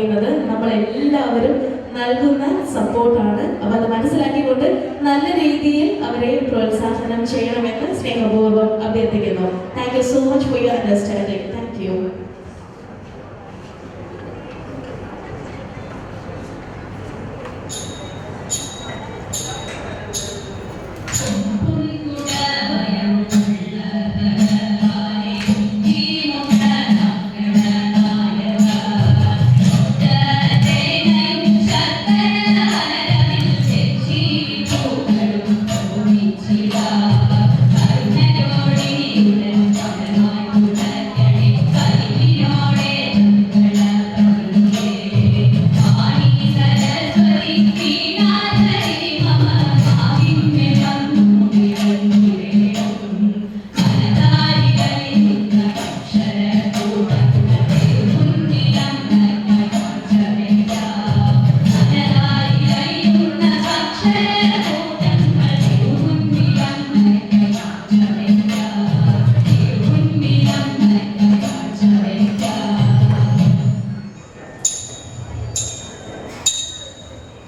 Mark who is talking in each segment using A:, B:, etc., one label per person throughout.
A: പറയുന്നത് നമ്മളെല്ലാവരും നൽകുന്ന സപ്പോർട്ടാണ്. അപ്പോൾ അത് മനസ്സിലാക്കിക്കൊണ്ട് നല്ല രീതിയിൽ അവരെ പ്രോത്സാഹനം ചെയ്യണമെന്ന് സ്നേഹപൂർവ്വം അഭ്യർത്ഥിക്കുന്നു. Thank you so much for your understanding. Thank you.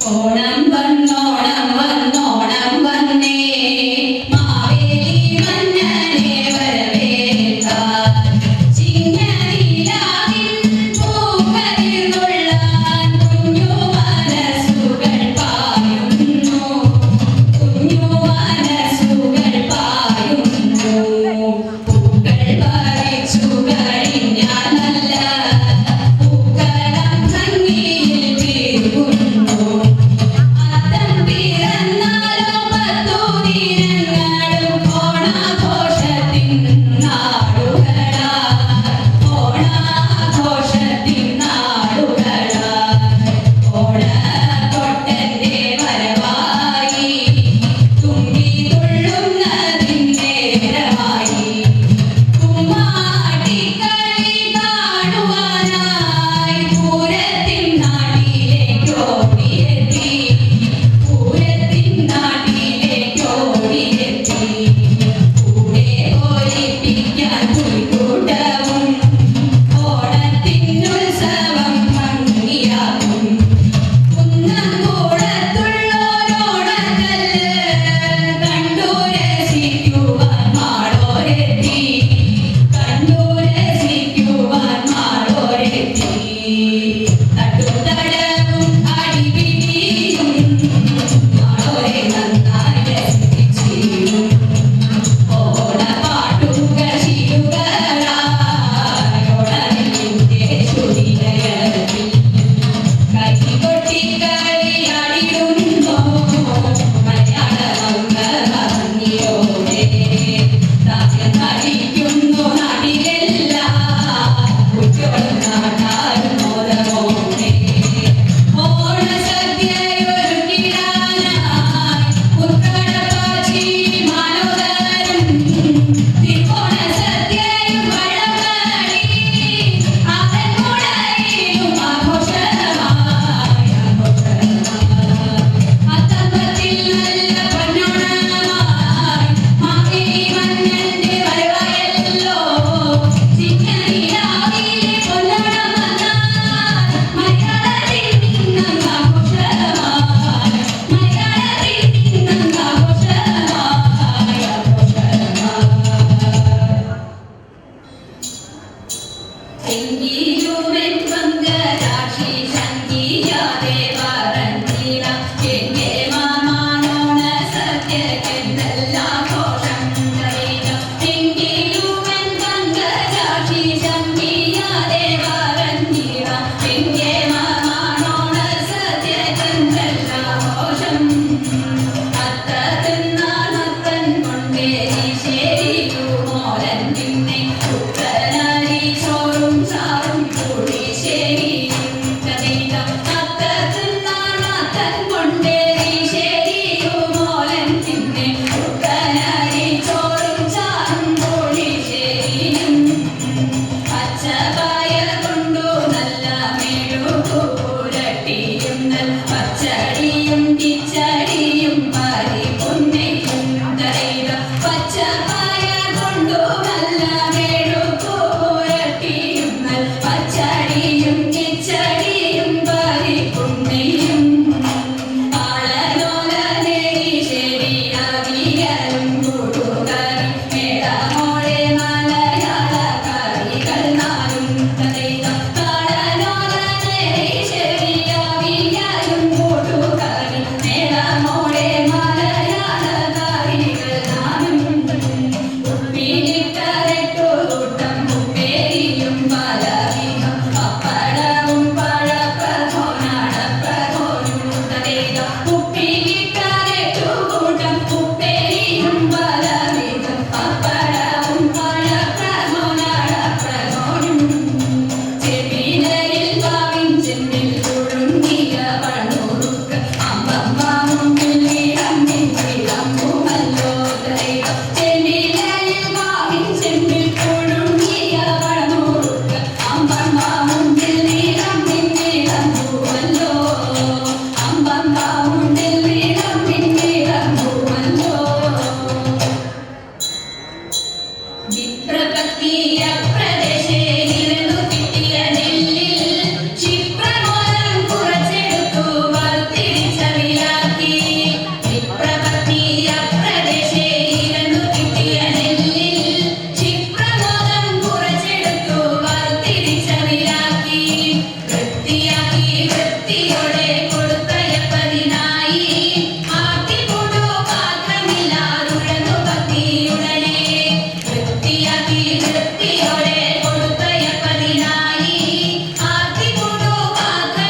B: Onam വന്നോണം വന്നോണം വന്നേ മാവേലി മന്നനെ വരവേൽക്കാൻ ചിങ്ങനിലാവിൻ പൂക്കളിലുള്ളാൻ കുഞ്ഞു മനസ്സുകൾ പായുന്നു, കുഞ്ഞു മനസ്സുകൾ പായുന്നു. പൂക്കൾ പറിച്ചു കഴിഞ്ഞാൽ നല്ല പൂക്കളം ഭംഗിയിൽ തീർക്കുന്നു. അത്തം പിറന്ന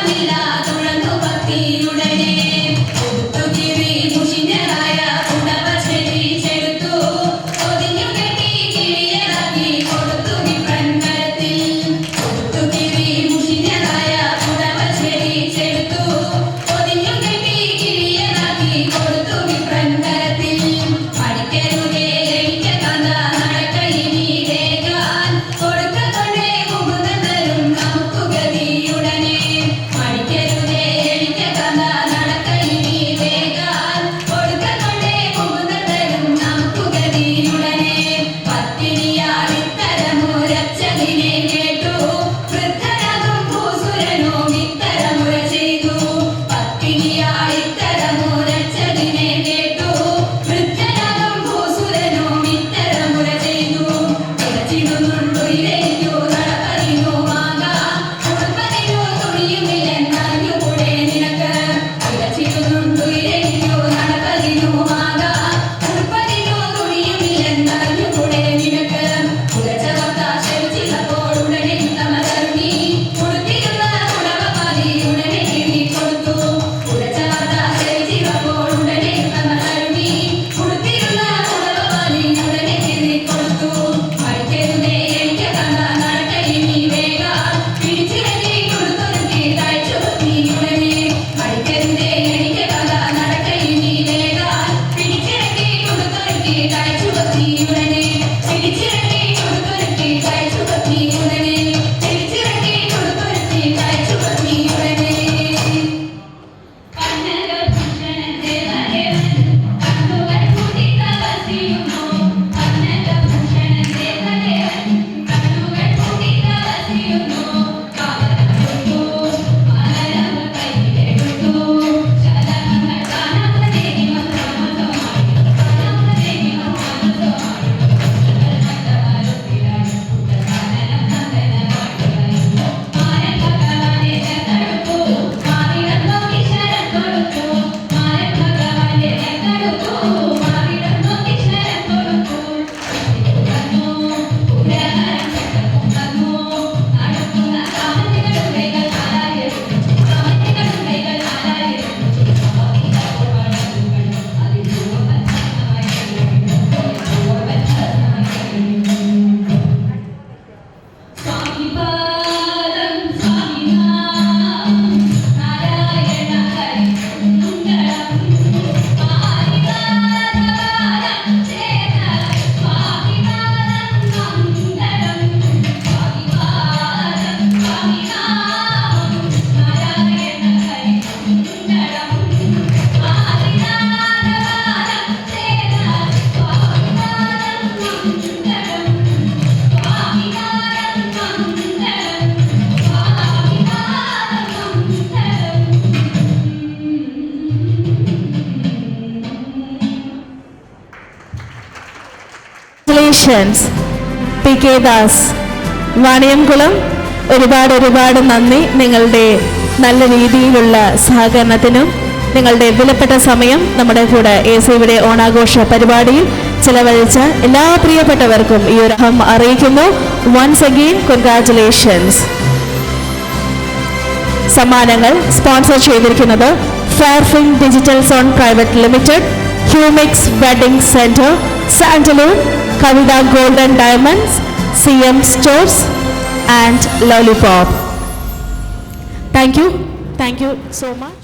B: പാപമില്ല തുഴന്നു ഭക്തിയുടനെ ഒത്തുകിറി മുഷിഞ്ഞതായ പുടവ ചെടിച്ചെടുത്തു ഒതിഞ്ഞു കെട്ടി കിളിയറാക്കി കൊടുത്തു വിപ്രൻ കരത്തിൽ ഒത്തുകിറി മുഷിഞ്ഞതായ പുടവ ചെടിച്ചെടുത്തു ഒതിഞ്ഞു കെട്ടി കിളിയറാക്കി കൊടുത്തു വിപ്രൻ കരത്തിൽ പഠിക്കരുതേ എനിക്ക് കണ്ട നടക്കയിനി വേഗാൻ കൊടുക്കക്കൊണ്ടേ മുകുന്ദനും നമുക്ക് ഗതിയുടനെ പഠിക്കരുതേ എനിക്ക് കണ്ട നടക്കയിനി വേഗാൻ കൊടുക്കക്കൊണ്ടേ മുകുന്ദനും നമുക്ക് ഗതിയുടനെ പത്തിനിയാൽ ഇത്തരമുരച്ചതിനെ കേട്ടു വൃദ്ധനാകും ഭൂസുരനും ഇത്തരമുര ചെയ്തു പത്തിനിയാൽ ഇത്തരമുരച്ചതിനെ കേട്ടു വൃദ്ധനാകും ഭൂസുരനും ഇത്തരമുര ചെയ്തു ഇരച്ചിടുന്നുണ്ടു ഇരയിക്കു നടപ്പതിനു മാക ഉടുപ്പതിനു തുണിയുമില്ലെന്നറിഞ്ഞുകൂടെ നിനക്ക് ഇരച്ചിടുന്നുണ്ടു ഇരയിക്കു നടപ്പതിനു മാക ഉടുപ്പതിനു തുണിയുമില്ലെന്നറിഞ്ഞുകൂടെ നിനക്ക് ഉലച്ചവർത്ത ക്ഷമിച്ചില്ലപ്പോൾ ഉടനെ തമതരുണി ഉടുത്തിരുന്ന കുടവപാതി ഉടനെ കീറിക്കൊടുത്തു ഉലച്ചവർത്ത ക്ഷമിച്ചില്ലപ്പോൾ ഉടനെ തമതരുണി ഉടുത്തിരുന്ന കുടവപാതി ഉടനെ കീറിക്കൊടുത്തു പഠിക്കരുതേ എനിക്ക് കണ്ട നടക്കയിനി വേഗാൻ പിടിച്ചിറക്കി കൊടുത്തൊരുക്കി തയ്ച്ചു ഭക്തിയുടനെ പഠിക്കരുതേ എനിക്ക് കണ്ട നടക്കയിനി വേഗാൻ പിടിച്ചിറക്കി കൊടുത്തൊരുക്കി തയ്ച്ചു ഭക്തിയുടനെ പിടിച്ചിറക്കി കൊടുത്തൊരുക്കി തയ്ച്ചു ഭക്തിയുടനെ പിടിച്ചിറക്കി കൊടുത്തൊരുക്കി തയ്ച്ചു ഭക്തിയുടനെ കനകഭൂഷണന്റെ തലവൻ കണ്ണുകൾ കൂടി തപസ്സിയുന്നു കനകഭൂഷണന്റെ തലവൻ കണ്ണുകൾ കൂടി തപസ്സിയുന്നു കാവലമെടുത്തു മലരമ്പ് കയ്യിലെടുത്തു ശലഭങ്ങൾ കാണാമതേകി മന്ത്രമതമായി കാണാമതേകി മന്ത്രമതമായി നന്ദനമാരുത്തിലായി ഉത്തരകാനനം നന്ദനമായിട്ടുമായി മാരൻ ഭഗവാനെ തടുത്തു മാറിടം നോക്കി ശരം കൊടുത്തു മാരൻ ഭഗവാനെ തടുത്തു മാറിടം നോക്കി ശരം കൊടുത്തു ഉയർന്നു ഉഗ്രഹരം കൊണ്ടു നടക്കുന്ന കാമത്തികളും കൈകൾ നാലായിരം കാമത്തികളും കൈകൾ നാലായിരം സ്വാമിപാദം സ്വാമിനാം നാരായണ ഹരിമംഗളം പാരിവാരപാദം ചേത സ്വാമിപാദം മംഗളം സ്വാമിപാദം സ്വാമിനാം നാരായണ ഹരിമംഗളം പാരിവാരപാദം ചേത സ്വാമിപാദം മംഗളം
A: Congratulations, PK Das. വാണിയംകുളം ഒരുപാട് നന്ദി നിങ്ങളുടെ നല്ല രീതിയിലുള്ള സഹകരണത്തിനും നിങ്ങളുടെ വിലപ്പെട്ട സമയം നമ്മുടെ കൂടെ ACയുടെ ഓണാഘോഷ പരിപാടിയിൽ ചെലവഴിച്ച എല്ലാ പ്രിയപ്പെട്ടവർക്കും ഈ ഒരു അറിയിക്കുന്നു. Once again congratulations. സമ്മാനങ്ങൾ സ്പോൺസർ ചെയ്തിരിക്കുന്നത് Fairfin digital zone private limited, Humix wedding centre, സാന്റലൂൺ, Kavitha golden diamonds, CM stores and lollipop. Thank you so much.